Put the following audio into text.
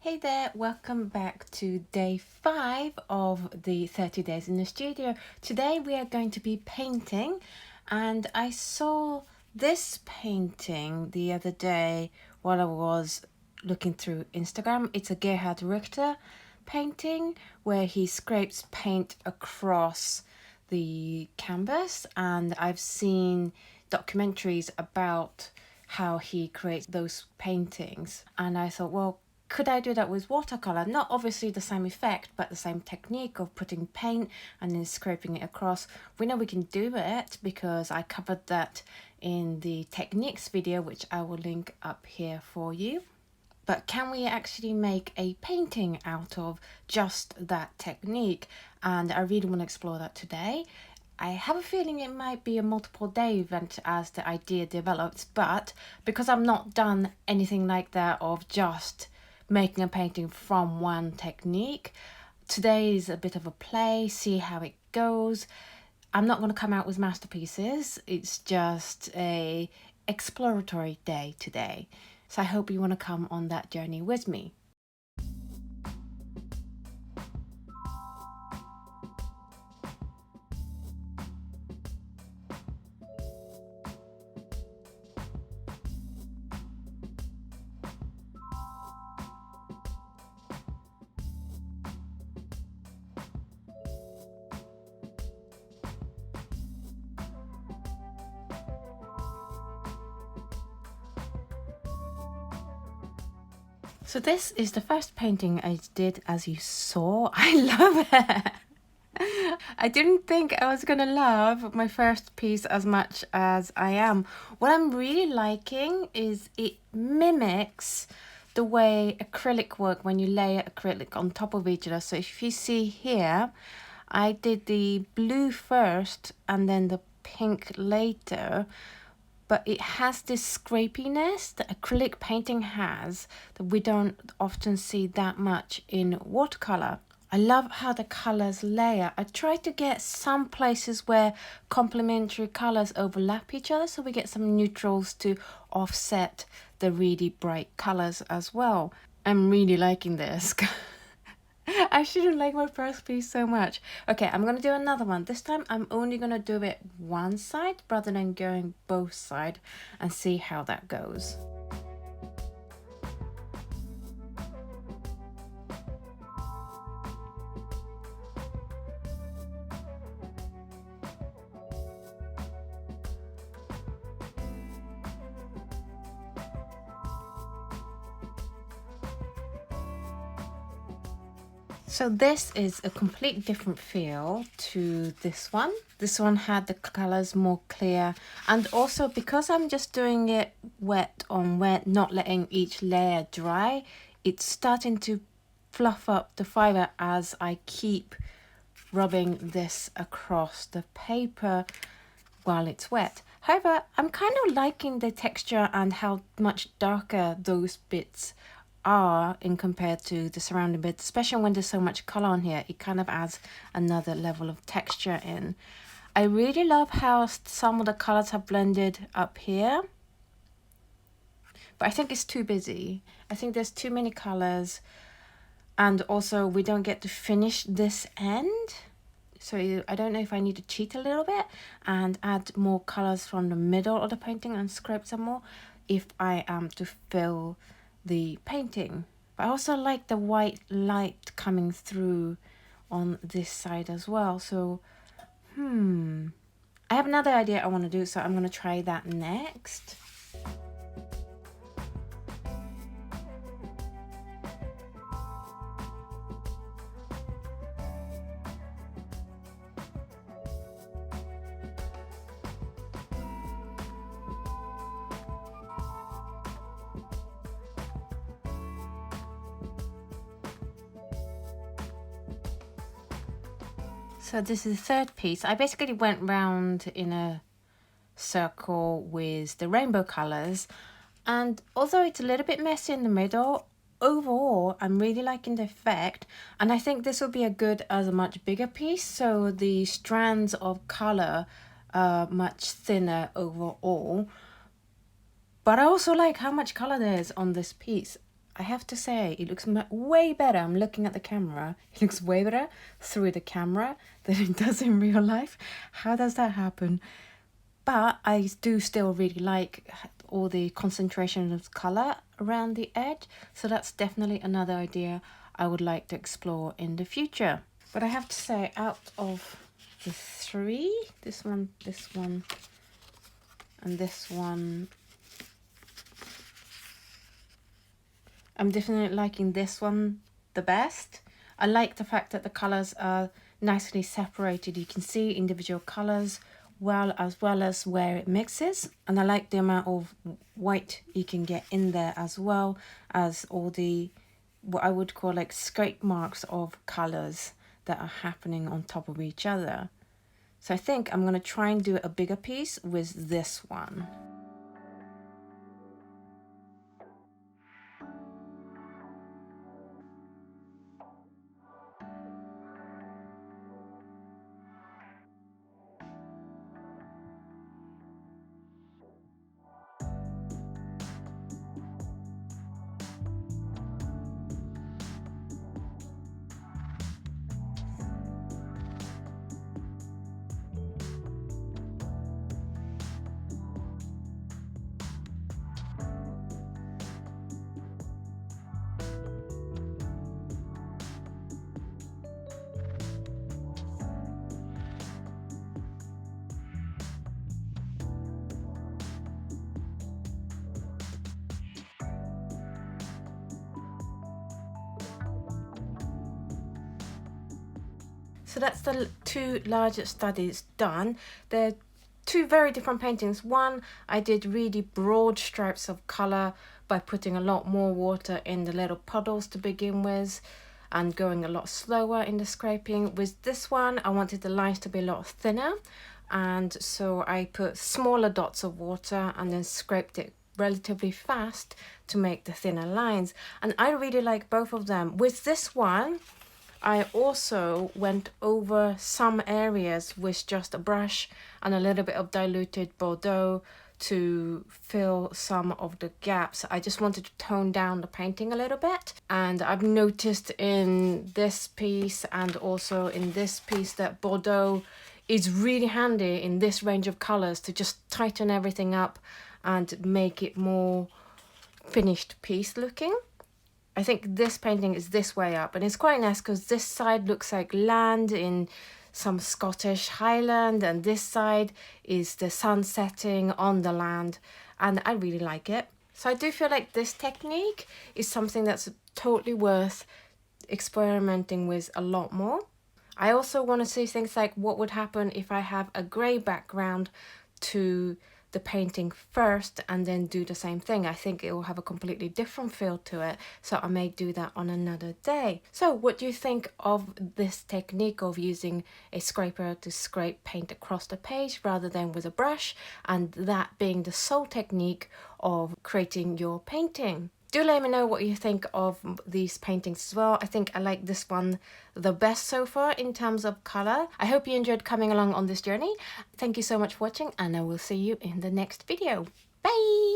Hey there, welcome back to day 5 of the 30 days in the studio. Today we are going to be painting, and I saw this painting the other day while I was looking through Instagram. It's a Gerhard Richter painting where he scrapes paint across the canvas, and I've seen documentaries about how he creates those paintings, and I thought, well, could I do that with watercolor? Not obviously the same effect, but the same technique of putting paint and then scraping it across. We know we can do it because I covered that in the techniques video, which I will link up here for you. But can we actually make a painting out of just that technique? And I really want to explore that today. I have a feeling it might be a multiple day event as the idea develops, but because I've not done anything like that of just making a painting from one technique, today is a bit of a play, see how it goes. I'm not going to come out with masterpieces. It's just a exploratory day today. So I hope you want to come on that journey with me. So this is the first painting I did, as you saw. I love it. I didn't think I was gonna love my first piece as much as I am. What I'm really liking is it mimics the way acrylic work when you layer acrylic on top of each other. So if you see here, I did the blue first and then the pink later, but it has this scrapiness that acrylic painting has that we don't often see that much in watercolor. I love how the colors layer. I try to get some places where complementary colors overlap each other, so we get some neutrals to offset the really bright colors as well. I'm really liking this. I shouldn't like my first piece so much. Okay, I'm gonna do another one. This time I'm only gonna do it one side rather than going both sides and see how that goes. So this is a complete different feel to this one. This one had the colors more clear, and also because I'm just doing it wet on wet, not letting each layer dry, it's starting to fluff up the fiber as I keep rubbing this across the paper while it's wet. However, I'm kind of liking the texture and how much darker those bits are in compared to the surrounding bits, especially when there's so much color on here. It kind of adds another level of texture in. I really love how some of the colors have blended up here, but I think it's too busy. I think there's too many colors, and also we don't get to finish this end. So I don't know if I need to cheat a little bit and add more colors from the middle of the painting and scrape some more if I am to fill the painting. But I also like the white light coming through on this side as well. So I have another idea I want to do, so I'm going to try that next. So this is the third piece. I basically went round in a circle with the rainbow colors, and although it's a little bit messy in the middle, overall I'm really liking the effect, and I think this will be as a much bigger piece, so the strands of color are much thinner overall. But I also like how much color there is on this piece. I have to say, it looks way better. I'm looking at the camera. It looks way better through the camera than it does in real life. How does that happen? But I do still really like all the concentration of color around the edge. So that's definitely another idea I would like to explore in the future. But I have to say, out of the three, this one, and this one, I'm definitely liking this one the best. I like the fact that the colors are nicely separated. You can see individual colors as well as where it mixes, and I like the amount of white you can get in there, as well as all the what I would call like scrape marks of colors that are happening on top of each other. So I think I'm going to try and do a bigger piece with this one. So that's the two largest studies done. They're two very different paintings. One, I did really broad stripes of color by putting a lot more water in the little puddles to begin with and going a lot slower in the scraping. With this one, I wanted the lines to be a lot thinner, and so I put smaller dots of water and then scraped it relatively fast to make the thinner lines. And I really like both of them. With this one, I also went over some areas with just a brush and a little bit of diluted Bordeaux to fill some of the gaps. I just wanted to tone down the painting a little bit. And I've noticed in this piece and also in this piece that Bordeaux is really handy in this range of colors to just tighten everything up and make it more finished piece looking. I think this painting is this way up, and it's quite nice because this side looks like land in some Scottish highland, and this side is the sun setting on the land, and I really like it. So I do feel like this technique is something that's totally worth experimenting with a lot more. I also want to see things like what would happen if I have a grey background to the painting first and then do the same thing. I think it will have a completely different feel to it, so I may do that on another day. So what do you think of this technique of using a scraper to scrape paint across the page rather than with a brush, and that being the sole technique of creating your painting? Do let me know what you think of these paintings as well. I think I like this one the best so far in terms of color. I hope you enjoyed coming along on this journey. Thank you so much for watching, and I will see you in the next video. Bye!